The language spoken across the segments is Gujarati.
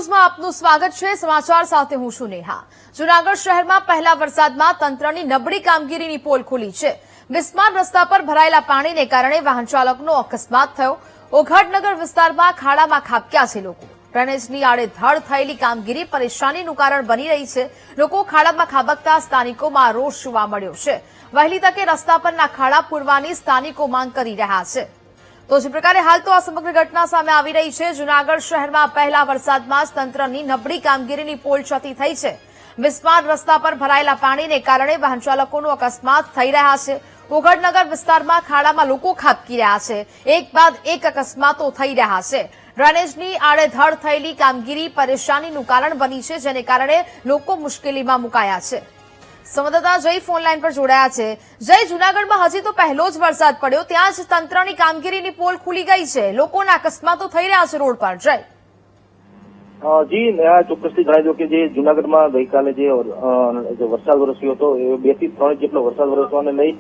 ન્યૂઝમાં આપનું સ્વાગત છે। સમાચાર સાથે હું છું નેહા। જૂનાગઢ શહેરમાં પહેલા વરસાદમાં તંત્રની નબળી કામગીરીની પોલ ખુલી છે। બિસ્માર રસ્તા પર ભરાયેલા પાણીને કારણે વાહન ચાલકનો અકસ્માત થયો। ઓઘાડનગર વિસ્તારમાં ખાડામાં ખાબક્યા છે લોકો। ડ્રેનેજની આડેધડ થયેલી કામગીરી પરેશાનીનું કારણ બની રહી છે। લોકો ખાડામાં ખાબકતા સ્થાનિકોમાં રોષ જોવા મળ્યો છે। વહેલી તકે રસ્તા પરના ખાડા પૂરવાની સ્થાનિકો માંગ કરી રહ્યા છે। તો જે પ્રકારે હાલ તો આ સમગ્ર ઘટના સામે આવી રહી છે। જૂનાગઢ શહેરમાં પહેલા વરસાદમાં જ તંત્રની નબળી કામગીરીની પોલ છતી થઈ છે। બિસ્માર રસ્તા પર ભરાયેલા પાણીને કારણે વાહન ચાલકોનો અકસ્માત થઈ રહ્યા છે। ઓઘડનગર વિસ્તારમાં ખાડામાં લોકો ખાબકી રહ્યા છે। એક બાદ એક અકસ્માતો થઈ રહ્યા છે। ડ્રેનેજની આડેધડ થયેલી કામગીરી પરેશાનીનું કારણ બની છે, જેને કારણે લોકો મુશ્કેલીમાં મુકાયા છે। સંવાદદાતા જય ફોન લાઈન પર જોડાયા છે। જય, જૂનાગઢમાં હજી તો પહેલો જ વરસાદ પડ્યો, ત્યાં જ તંત્રની કામગીરીની પોલ ખુલી ગઈ છે, લોકોના અકસ્માતો થઈ રહ્યા છે રોડ પર। જય જી, ચોક્કસથી જણાવી દો કે જે જૂનાગઢમાં ગઈકાલે જે વરસાદ વરસ્યો હતો એ 2 થી 3 ઇંચ જેટલો વરસાદ વરસવાને લઈ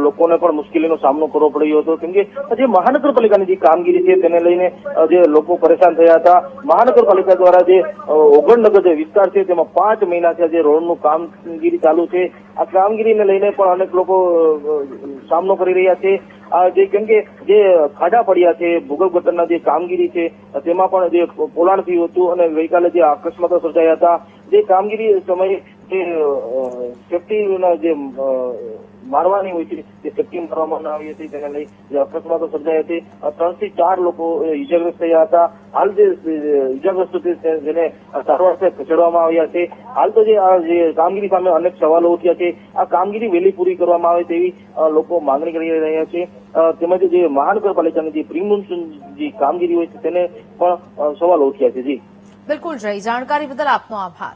લોકોને પણ મુશ્કેલીનો સામનો કરવો પડ્યો હતો, કેમ કે જે મહાનગરપાલિકાની જે કામગીરી છે તેને લઈને જે લોકો પરેશાન થયા હતા। મહાનગરપાલિકા દ્વારા જે ઓઘડનગર જે વિસ્તાર છે તેમાં 5 મહિનાથી જે રોડનું કામગીરી ચાલુ છે, આ કામગીરીને લઈને પણ અનેક લોકો સામનો કરી રહ્યા છે। જે કેમ કે જે ખાડા પડ્યા છે, ભૂગર્ભ ગટરના જે કામગીરી છે તેમાં પણ જે પોલાણ થયું હતું અને ગઈકાલે જે અકસ્માતો સર્જાયા હતા, જે કામગીરી સમયે જે સેફટીના જે મારવાની હોય છે તે સેફટી મારવામાં આવી હતી, તેને લઈ જે અકસ્માતો સર્જાયા હતી। 3 થી 4 લોકો ઇજાગ્રસ્ત થયા હતા। હાલ જે ઇજાગ્રસ્ત છે જેને સારવાર ખસેડવામાં આવ્યા છે। હાલ તો જે કામગીરી સામે અનેક સવાલો ઉઠ્યા છે। આ કામગીરી વહેલી પૂરી કરવામાં આવે તેવી લોકો માંગણી કરી રહ્યા છે। તેમજ જે મહાનગરપાલિકાની જે પ્રી મોન્સૂન જે કામગીરી હોય છે તેને પણ સવાલો ઉઠ્યા છે। જી બિલકુલ જય, જાણકારી બદલ આપનો આભાર।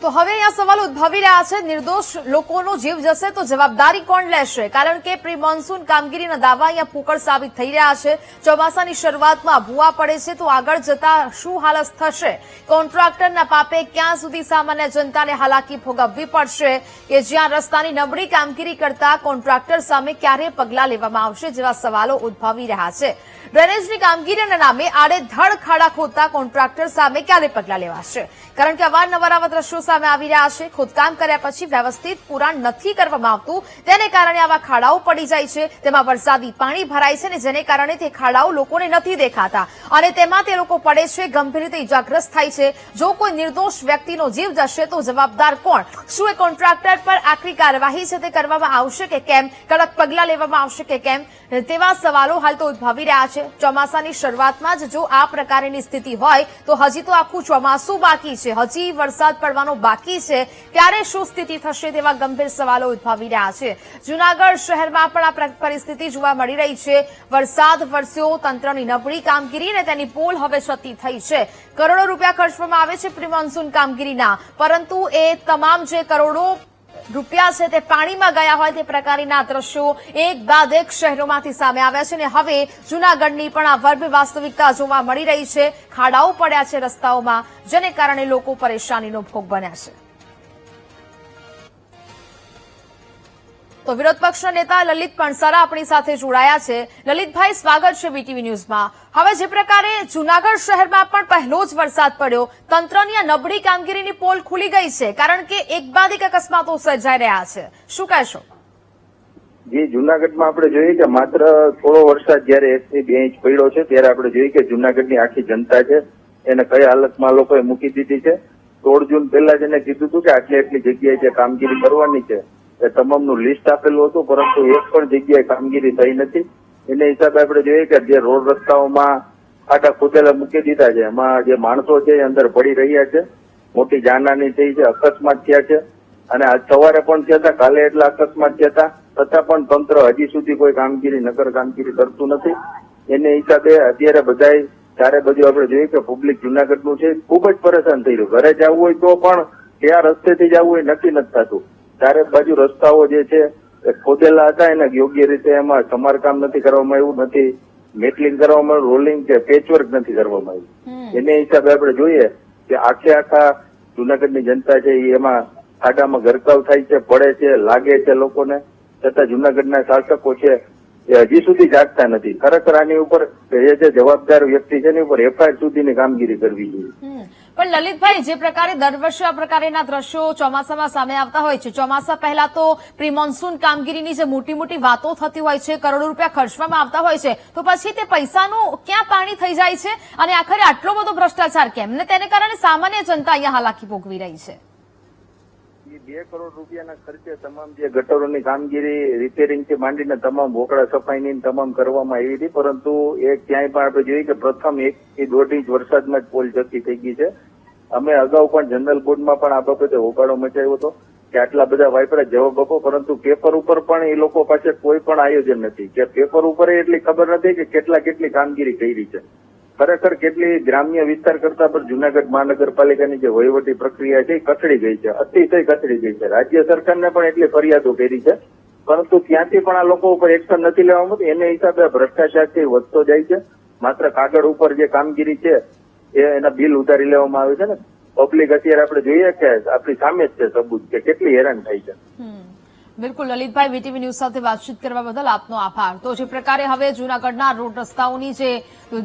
તો હવે અહીંયા સવાલ ઉદ્ભવી રહ્યા છે, નિર્દોષ લોકોનો જીવ જશે તો જવાબદારી કોણ લેશે? કારણ કે પ્રી મોન્સૂન કામગીરીના દાવા અહીંયા પોકળ સાબિત થઈ રહ્યા છે। ચોમાસાની શરૂઆતમાં ભૂવા પડે છે તો આગળ જતા શું હાલત થશે? કોન્ટ્રાક્ટરના પાપે ક્યાં સુધી સામાન્ય જનતાને હાલાકી ભોગવવી પડશે? કે જ્યાં રસ્તાની નબળી કામગીરી કરતા કોન્ટ્રાક્ટર સામે ક્યારે પગલાં લેવામાં આવશે, જેવા સવાલો ઉદ્ભવી રહ્યા છે। ડ્રેનેજની કામગીરીના નામે આડેધડ ખાડા ખોદતા કોન્ટ્રાક્ટર સામે ક્યારે પગલાં લેવાશે? કારણ કે અવારનવાર આવા દ્રશ્યો સામે આવી રહ્યા છે। ખોદકામ કર્યા પછી વ્યવસ્થિત પુરાણ નથી કરવામાં આવતું, તેને કારણે આવા ખાડાઓ પડી જાય છે। તેમાં વરસાદી પાણી ભરાય છે ને જેને કારણે તે ખાડાઓ લોકોને નથી દેખાતા અને તેમાં તે લોકો પડે છે, ગંભીર રીતે ઇજાગ્રસ્ત થાય છે। જો કોઈ નિર્દોષ વ્યક્તિનો જીવ જશે તો જવાબદાર કોણ? શું એ કોન્ટ્રાક્ટર પર આકરી કાર્યવાહી છે તે કરવામાં આવશે કે કેમ? કડક પગલાં લેવામાં આવશે કે કેમ? તેવા સવાલો હાલ તો ઉદ્ભવી રહ્યા છે। ચોમાસાની શરૂઆતમાં જ જો આ પ્રકારની સ્થિતિ હોય તો હજી તો આખું ચોમાસું બાકી છે, હજી વરસાદ પડવાનો બાકી છે, ત્યારે શું સ્થિતિ થશે તેવા ગંભીર સવાલો ઉદ્ભવી રહ્યા છે। જૂનાગઢ શહેરમાં પણ આ પરિસ્થિતિ જોવા મળી રહી છે। વરસાદ વરસ્યો, તંત્રની નબળી કામગીરી અને તેની પોલ હવે છતી થઈ છે। કરોડો રૂપિયા ખર્ચવામાં આવે છે પ્રી મોન્સૂન કામગીરીના, પરંતુ એ તમામ જે કરોડો રૂપિયા છે તે પાણીમાં ગયા હોય તે પ્રકારના દ્રશ્યો એક બાદ એક શહેરોમાંથી સામે આવ્યા છે અને હવે જૂનાગઢની પણ આ વર્ગ વાસ્તવિકતા જોવા મળી રહી છે। ખાડાઓ પડ્યા છે રસ્તાઓમાં, જેને કારણે લોકો પરેશાનીનો ભોગ બન્યા છે। તો વિરોધ પક્ષના નેતા લલિત પણસારા આપણી સાથે જોડાયા છે। લલિતભાઈ, સ્વાગત છે બીટીવી ન્યૂઝમાં। હવે જે પ્રકારે જૂનાગઢ શહેરમાં પણ પહેલો જ વરસાદ પડ્યો, તંત્રની આ નબળી કામગીરીની પોલ ખુલી ગઈ છે, કારણ કે એક બાદ એક અકસ્માતો સર્જાઈ રહ્યા છે, શું કહેશો? જે જૂનાગઢમાં આપણે જોઈએ કે માત્ર થોડો વરસાદ જયારે 1 થી 2 ઇંચ પડ્યો છે ત્યારે આપણે જોઈએ કે જૂનાગઢની આખી જનતા છે એને કઈ હાલતમાં લોકોએ મૂકી દીધી છે। 16 જૂન પહેલા જ એને કીધું હતું કે આટલી જગ્યાએ જે કામગીરી કરવાની છે એ તમામનું લિસ્ટ આપેલું હતું, પરંતુ એક પણ જગ્યાએ કામગીરી થઈ નથી। એને હિસાબે આપણે જોઈએ કે જે રોડ રસ્તાઓમાં ખાડા ખોદેલા મૂકી દીધા છે, એમાં જે માણસો છે એ અંદર પડી રહ્યા છે, મોટી જાનહાની થઈ છે, અકસ્માત થયા છે અને આજ સવારે પણ થયા હતા, કાલે એટલા અકસ્માત થયા હતા, છતાં પણ તંત્ર હજી સુધી કોઈ કામગીરી નગર કામગીરી કરતું નથી। એને હિસાબે અત્યારે બધાય ચારે બાજુ આપણે જોઈએ કે પબ્લિક જૂનાગઢનું છે ખૂબ જ પરેશાન થઈ રહ્યું। ઘરે જવું હોય તો પણ કયા રસ્તેથી જવું હોય નક્કી નથી થતું। ચારે બાજુ રસ્તાઓ જે છે એ ખોદેલા હતા, એને યોગ્ય રીતે એમાં સમારકામ નથી કરવામાં આવ્યું, નથી મેટલિંગ કરવામાં, રોલિંગ કે પેચવર્ક નથી કરવામાં આવ્યું। એને હિસાબે આપણે જોઈએ કે આખા જૂનાગઢની જનતા છે એમાં ખાડામાં ગરકાવ થાય છે, પડે છે, લાગે છે લોકોને, છતાં જૂનાગઢના શાસકો છે એ હજી સુધી જાગતા નથી. ખરેખર આની ઉપર જે જવાબદાર વ્યક્તિ છે એની ઉપર એફઆઈઆર સુધીની કામગીરી કરવી જોઈએ. પણ લલિતભાઈ, જે પ્રકારે દર વર્ષે આ પ્રકારના દ્રશ્યો ચોમાસામાં સામે આવતા હોય છે, ચોમાસા પહેલા તો પ્રી મોન્સૂન કામગીરીની જે મોટી મોટી વાતો થતી હોય છે, કરોડો રૂપિયા ખર્ચવામાં આવતા હોય છે, તો પછી તે પૈસાનું ક્યાં પાણી થઈ જાય છે અને આખરે આટલો બધો ભ્રષ્ટાચાર કેમ, ને તેને કારણે સામાન્ય જનતા અહીંયા હાલાકી ભોગવી રહી છે? 2 કરોડ રૂપિયાના ખર્ચે તમામ જે ગટરોની કામગીરી રિપેરિંગથી માંડીને તમામ વોકડા સફાઈની તમામ કરવામાં આવી હતી, પરંતુ એ ક્યાંય પણ આપણે જોઈએ કે પ્રથમ 1 થી 1.5 ઇંચ વરસાદમાં જ પોલ જતી થઈ ગઈ છે. અમે અગાઉ પણ જનરલ બોર્ડમાં પણ આ બાબતે હોબાળો મચાવ્યો હતો કે આટલા બધા વાઇપરા જવાબ આપો, પરંતુ પેપર ઉપર પણ એ લોકો પાસે કોઈ પણ આયોજન નથી કે પેપર ઉપર એટલી ખબર નથી કે કેટલી કામગીરી કરી છે. ખરેખર કેટલી ગ્રામ્ય વિસ્તાર કરતા પણ જુનાગઢ મહાનગરપાલિકાની જે વહીવટી પ્રક્રિયા છે એ કથળી ગઈ છે, અતિશય કથળી ગઈ છે. રાજ્ય સરકારને પણ એટલી ફરિયાદો કરી છે, પરંતુ ત્યાંથી પણ આ લોકો ઉપર એક્શન નથી લેવામાં આવતું. એને હિસાબે ભ્રષ્ટાચાર છે વધતો જાય છે. માત્ર કાગળ ઉપર જે કામગીરી છે એના બિલ ઉતારી લેવામાં આવે છે ને. પબ્લિક અત્યારે આપણે જોઈએ કે આપણી સામે જ છે સબૂત કે કેટલી હેરાન થાય છે. બિલકુલ લલિતભાઈ, વીટીવી ન્યૂઝ સાથે વાતચીત કરવા બદલ આપનો આભાર. તો જે પ્રકારે હવે જૂનાગઢના રોડ રસ્તાઓની જે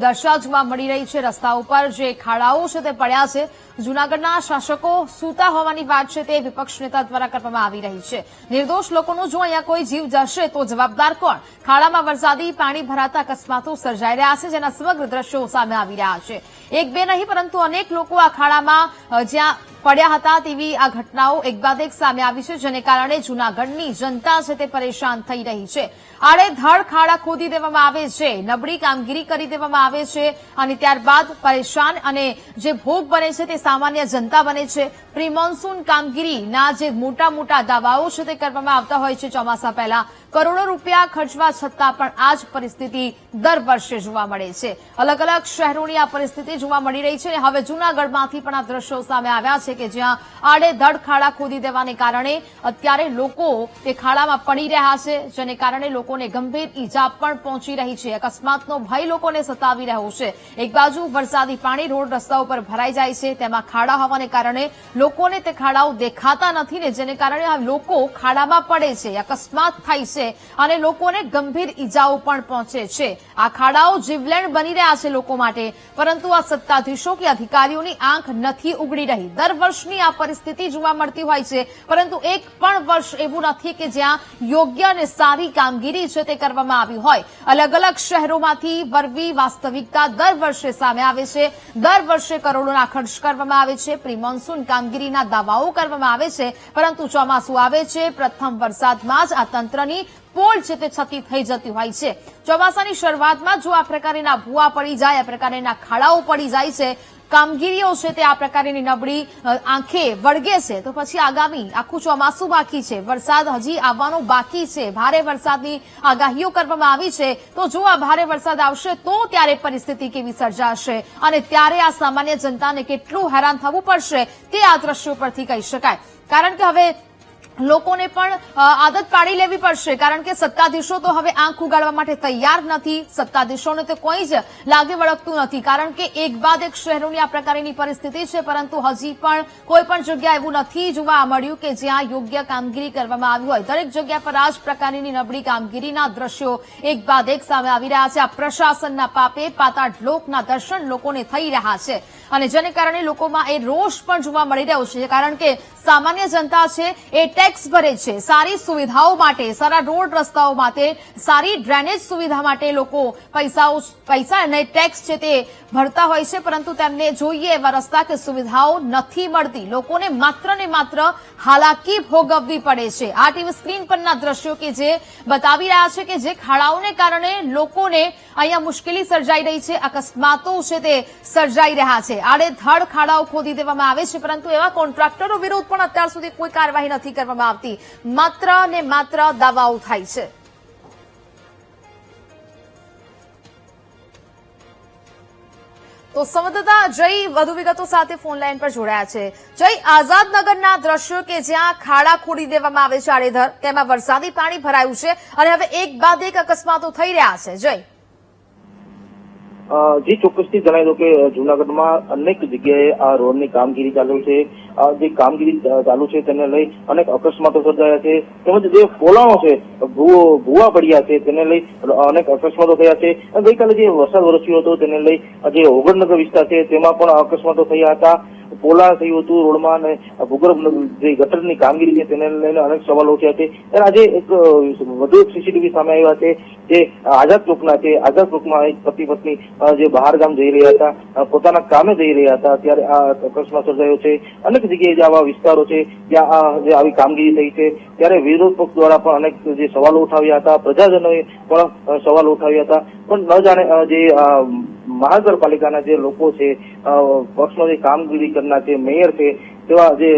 દશા જોવા મળી રહી છે, રસ્તા ઉપર જે ખાડાઓ છે તે પડ્યા છે, જૂનાગઢના શાસકો સૂતા હોવાની વાત છે તે વિપક્ષ નેતા દ્વારા કરવામાં આવી રહી છે. નિર્દોષ લોકોનું જો અહીંયા કોઈ જીવ જશે તો જવાબદાર કોણ? ખાડામાં વરસાદી પાણી ભરાતા અકસ્માતો સર્જાઈ રહ્યા છે, જેના સમગ્ર દ્રશ્યો સામે આવી રહ્યા છે. એક બે નહીં પરંતુ અનેક લોકો આ ખાડામાં જ્યાં પડ્યા હતા તેવી આ ઘટનાઓ એક બાદ એક સામે આવી છે, જેને કારણે જૂનાગઢની જનતા છે તે પરેશાન થઈ રહી છે. આડેધડ ખાડા ખોદી દેવામાં આવે છે, નબળી કામગીરી કરી દેવામાં આવે છે અને ત્યારબાદ પરેશાન અને જે ભોગ બને છે તે સામાન્ય જનતા બને છે. પ્રી મોન્સૂન કામગીરીના જે મોટા મોટા દાવાઓ છે તે કરવામાં આવતા હોય છે ચોમાસા પહેલા, કરોડો રૂપિયા ખર્ચવા છતાં પણ આ જ પરિસ્થિતિ દર વર્ષે જોવા મળે છે. અલગ અલગ શહેરોની આ પરિસ્થિતિ જોવા મળી રહી છે અને હવે જૂનાગઢમાંથી પણ આ દ્રશ્યો સામે આવ્યા છે કે જ્યાં આડેધડ ખાડા ખોદી દેવાને કારણે અત્યારે લોકો તે ખાડામાં પડી રહ્યા છે, જેને કારણે લોકોને ગંભીર ઈજા પણ પહોંચી રહી છે. અકસ્માતનો ભય લોકોને સતાવી રહ્યો છે. એક બાજુ વરસાદી પાણી રોડ રસ્તા ઉપર ભરાઈ જાય છે, તેમાં ખાડા હોવાને કારણે લોકોને તે ખાડાઓ દેખાતા નથી ને જેને કારણે આ લોકો ખાડામાં પડે છે, અકસ્માત થાય છે અને લોકોને ગંભીર ઈજાઓ પણ પહોંચે છે. આ ખાડાઓ જીવલેણ બની રહ્યા છે લોકો માટે, પરંતુ આ સત્તાધીશો કે અધિકારીઓની આંખ નથી ઉગડી રહી. દર વર્ષની આ પરિસ્થિતિ જોવા મળતી હોય છે, પરંતુ એક પણ વર્ષ એવું નથી કે જ્યાં યોગ્ય અને સારી કામગીરી છે તે કરવામાં આવી હોય. અલગ અલગ શહેરોમાંથી વરવી વાસ્તવિકતા દર વર્ષે સામે આવે છે. દર વર્ષે કરોડોના ખર્ચ કરવામાં આવે છે, પ્રી મોન્સૂન કામગીરીના દાવાઓ કરવામાં આવે છે, પરંતુ ચોમાસું આવે છે, પ્રથમ વરસાદમાં જ આ તંત્રની પોલ છે તે છતી થઈ જતી હોય છે. ચોમાસાની શરૂઆતમાં જો આ પ્રકારના ભૂવા પડી જાય, આ પ્રકારના ખાડાઓ પડી જાય છે, કામગીરીઓ છે તે આ પ્રકારની નબળી આંખે વળગે છે, તો પછી આગામી આખું ચોમાસું બાકી છે, વરસાદ હજી આવવાનો બાકી છે, ભારે વરસાદની આગાહીઓ કરવામાં આવી છે. તો જો આ ભારે વરસાદ આવશે તો ત્યારે પરિસ્થિતિ કેવી સર્જાશે અને ત્યારે આ સામાન્ય જનતાને કેટલું હેરાન થવું પડશે તે આ દ્રશ્યો પરથી કહી શકાય. કારણ કે હવે લોકોને પણ આદત પાડી લેવી પડશે, કારણ કે સત્તાધીશો તો હવે આંખ ઉગાડવા માટે તૈયાર નથી. સત્તાધીશોને તો કોઈ જ લાગે વળગતું નથી, કારણ કે એક બાદ એક શહેરોની આ પ્રકારની પરિસ્થિતિ છે, પરંતુ હજી પણ કોઈ પણ જગ્યા એવું નથી જોવા મળ્યું કે જ્યાં યોગ્ય કામગીરી કરવામાં આવી હોય. દરેક જગ્યા પર આ જ પ્રકારની નબળી કામગીરીના દ્રશ્યો એક બાદ એક સામે આવી રહ્યા છે. આ પ્રશાસનના પાપે પાતાળ લોકના દર્શન લોકોને થઈ રહ્યા છે અને જેને કારણે લોકોમાં એ રોષ પણ જોવા મળી રહ્યો છે, કારણ કે સામાન્ય જનતા છે એ ટેક્સ ભરે છે સારી સુવિધાઓ માટે, સારા રોડ રસ્તાઓ માટે, સારી ડ્રેનેજ સુવિધા માટે લોકો પૈસા અને ટેક્સ છે તે ભરતા હોય છે, પરંતુ તેમને જોઈએ એવા રસ્તા કે સુવિધાઓ નથી મળતી. લોકોને માત્ર ને માત્ર હાલાકી ભોગવવી પડે છે. આ ટીવી સ્ક્રીન પરના દ્રશ્યો કે જે બતાવી રહ્યા છે કે જે ખાડાઓને કારણે લોકોને અહીંયા મુશ્કેલી સર્જાઈ રહી છે, અકસ્માતો છે તે સર્જાઈ રહ્યા છે. આડેધડ ખાડાઓ ખોદી દેવામાં આવે છે, પરંતુ એવા કોન્ટ્રાક્ટરો વિરુદ્ધ પણ અત્યાર સુધી કોઈ કાર્યવાહી નથી કરવામાં આવતી. માત્ર ને માત્ર દાવાઓ થાય છે. તો સંવાદદાતા જય વધુ વિગતો સાથે ફોન લાઈન પર જોડાયા છે. જય, આઝાદનગરના દ્રશ્યો કે જ્યાં ખાડા ખોદી દેવામાં આવે છે આડેધડ, તેમાં વરસાદી પાણી ભરાયું છે અને હવે એક બાદ એક અકસ્માતો થઈ રહ્યા છે. જય જે ચોક્કસથી જણાવી દો કે જૂનાગઢમાં અનેક જગ્યાએ આ રોડની કામગીરી ચાલુ છે. જે કામગીરી ચાલુ છે તેને લઈ અનેક અકસ્માતો સર્જાયા છે, તેમજ જે પોલાણો છે ભૂવા પડ્યા છે તેને લઈ અનેક અકસ્માતો થયા છે. ગઈકાલે જે વરસાદ વરસ્યો હતો તેને લઈ જે ઓગણનગર વિસ્તાર છે તેમાં પણ અકસ્માતો થયા હતા. પોલાણ થયું હતું રોડમાં અને ભૂગર્ભ જે ગટરની કામગીરી છે તેને લઈને અનેક સવાલો ઉઠ્યા છે. ત્યારે આજે એક વધુ એક સીસીટીવી સામે આવ્યા છે જે આઝાદ ચોકના છે. આઝાદ ચોકમાં એક પતિ પત્ની જે બહાર ગામ જઈ રહ્યા હતા, પોતાના કામે જઈ રહ્યા હતા, ત્યારે આ અકસ્માત સર્જાયો છે. અનેક જગ્યાએ જે આવા વિસ્તારો છે ત્યાં જે આવી કામગીરી થઈ છે ત્યારે વિરોધ પક્ષ દ્વારા પણ અનેક જે સવાલો ઉઠાવ્યા હતા, પ્રજાજનોએ પણ સવાલો ઉઠાવ્યા હતા. પણ ન જાણે જે મહાનગરપાલિકાના જે લોકો છે, પક્ષમાં જે કામગીરી કરનાર છે, મેયર છે, તેવા જે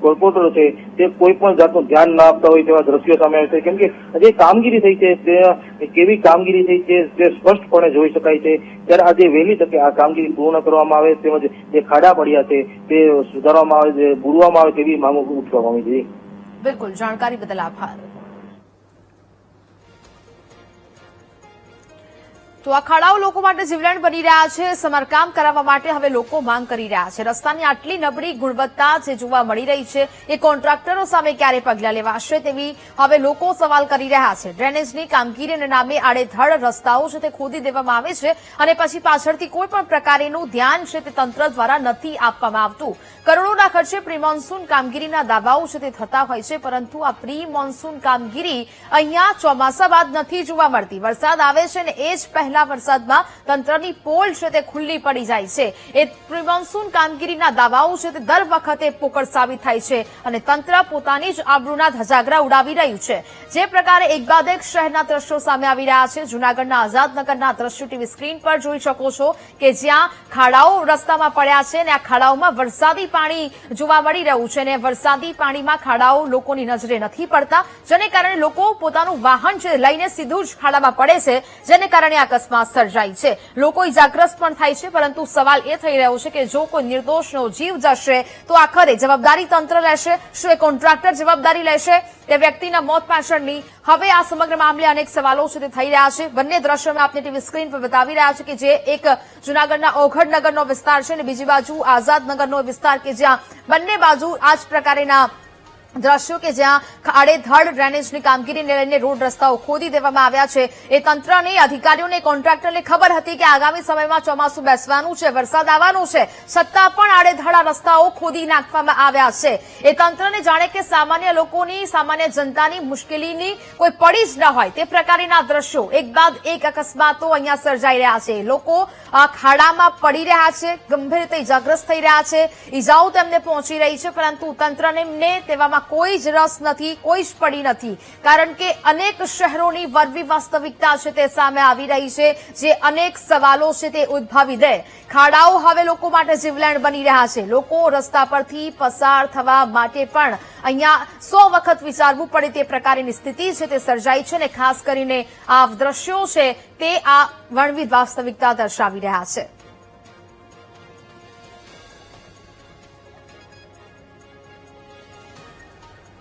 કોર્પોરેટરો છે તે કોઈ પણ જાતનું ધ્યાન ના આપતા હોય તેવા દ્રશ્યો સામે આવે છે. કેમ કે જે કામગીરી થઈ છે તે કેવી કામગીરી થઈ છે તે સ્પષ્ટપણે જોઈ શકાય છે. ત્યારે આજે વહેલી તકે આ કામગીરી પૂર્ણ કરવામાં આવે, તેમજ જે ખાડા પડ્યા છે તે સુધારવામાં આવે, બુરવામાં આવે તેવી માંગો ઉઠવામાં આવી છે. બિલકુલ, જાણકારી બદલ આભાર. તો આ ખાડાઓ લોકો માટે જીવલેણ બની રહ્યા છે. સમારકામ કરાવવા માટે હવે લોકો માંગ કરી રહ્યા છે. રસ્તાની આટલી નબળી ગુણવત્તા જે જોવા મળી રહી છે એ કોન્ટ્રાક્ટરો સામે ક્યારે પગલાં લેવાશે તેવી હવે લોકો સવાલ કરી રહ્યા છે. ડ્રેનેજની કામગીરીના નામે આડેધડ રસ્તાઓ છે તે ખોદી દેવામાં આવે છે અને પછી પાછળથી કોઈ પણ પ્રકારનું ધ્યાન છે તે તંત્ર દ્વારા નથી આપવામાં આવતું. કરોડોના ખર્ચે પ્રી મોન્સૂન કામગીરીના દાવાઓ છે તે થતા હોય છે, પરંતુ આ પ્રી મોન્સૂન કામગીરી અહીંયા ચોમાસા બાદ નથી જોવા મળતી. વરસાદ આવે છે અને એ જ પહેલા વરસાદમાં તંત્રની પોલ છે તે ખુલ્લી પડી જાય છે. એ પ્રી મોન્સૂન કામગીરીના દાવાઓ છે તે દર વખતે પોકળ સાબિત થાય છે અને તંત્ર પોતાની જ આબરૂના ધજાગરા ઉડાવી રહ્યું છે. જે પ્રકારે એક બાદ એક શહેરના દ્રશ્યો સામે આવી રહ્યા છે. જૂનાગઢના આઝાદનગરના દ્રશ્યો ટીવી સ્ક્રીન પર જોઈ શકો છો કે જ્યાં ખાડાઓ રસ્તામાં પડ્યા છે અને આ ખાડાઓમાં વરસાદી પાણી જોવા મળી રહ્યું છે અને વરસાદી પાણીમાં ખાડાઓ લોકોની નજરે નથી પડતા, જેને કારણે લોકો પોતાનું વાહન છે લઈને સીધું જ ખાડામાં પડે છે, જેને કારણે અકસ્માત સર્જાય છે. લોકો ઇજાગ્રસ્ત પણ થાય છે, પરંતુ સવાલ એ થઈ રહ્યો છે કે જો કોઈ નિર્દોષનો જીવ જશે તો આખરે જવાબદારી તંત્ર લેશે? શું એ કોન્ટ્રાક્ટર જવાબદારી લેશે તે વ્યક્તિના મોત પાછળની? હવે આ સમગ્ર મામલે અનેક સવાલો છે તે થઈ રહ્યા છે. બંને દ્રશ્યો મેં આપને ટીવી સ્ક્રીન પર બતાવી રહ્યા છે કે જે એક જૂનાગઢના ઓઘડનગરનો વિસ્તાર છે અને બીજી બાજુ આઝાદનગરનો વિસ્તાર કે જ્યાં બંને બાજુ આ જ પ્રકારના દ્રશ્યો કે જ્યાં આડેધડ ડ્રેનેજની કામગીરીને લઈને રોડ રસ્તાઓ ખોદી દેવામાં આવ્યા છે. એ તંત્રને, અધિકારીઓને, કોન્ટ્રાક્ટરને ખબર હતી કે આગામી સમયમાં ચોમાસું બેસવાનું છે, વરસાદ આવવાનું છે, છતાં પણ આડેધડ આ રસ્તાઓ ખોદી નાખવામાં આવ્યા છે. એ તંત્રને જાણે કે સામાન્ય લોકોની, સામાન્ય જનતાની મુશ્કેલીની કોઈ પડી જ ન હોય તે પ્રકારના દ્રશ્યો. એક બાદ એક અકસ્માતો અહીંયા સર્જાઈ રહ્યા છે. લોકો આ ખાડામાં પડી રહ્યા છે, ગંભીર રીતે ઇજાગ્રસ્ત થઈ રહ્યા છે, ઇજાઓ તેમને પહોંચી રહી છે, પરંતુ તંત્રને તેવામાં કોઈ જ રસ નથી, કોઈ જ પડી નથી. કારણ કે અનેક શહેરોની વરવી વાસ્તવિકતા છે તે સામે આવી રહી છે, જે અનેક સવાલો છે તે ઉદ્ભવી દે. ખાડાઓ હવે લોકો માટે જીવલેણ બની રહ્યા છે. લોકો રસ્તા પરથી પસાર થવા માટે પણ અહીંયા 100 વખત વિચારવું પડે તે પ્રકારની સ્થિતિ છે તે સર્જાઈ છે અને ખાસ કરીને આ દ્રશ્યો છે તે આ વણવી વાસ્તવિકતા દર્શાવી રહ્યા છે.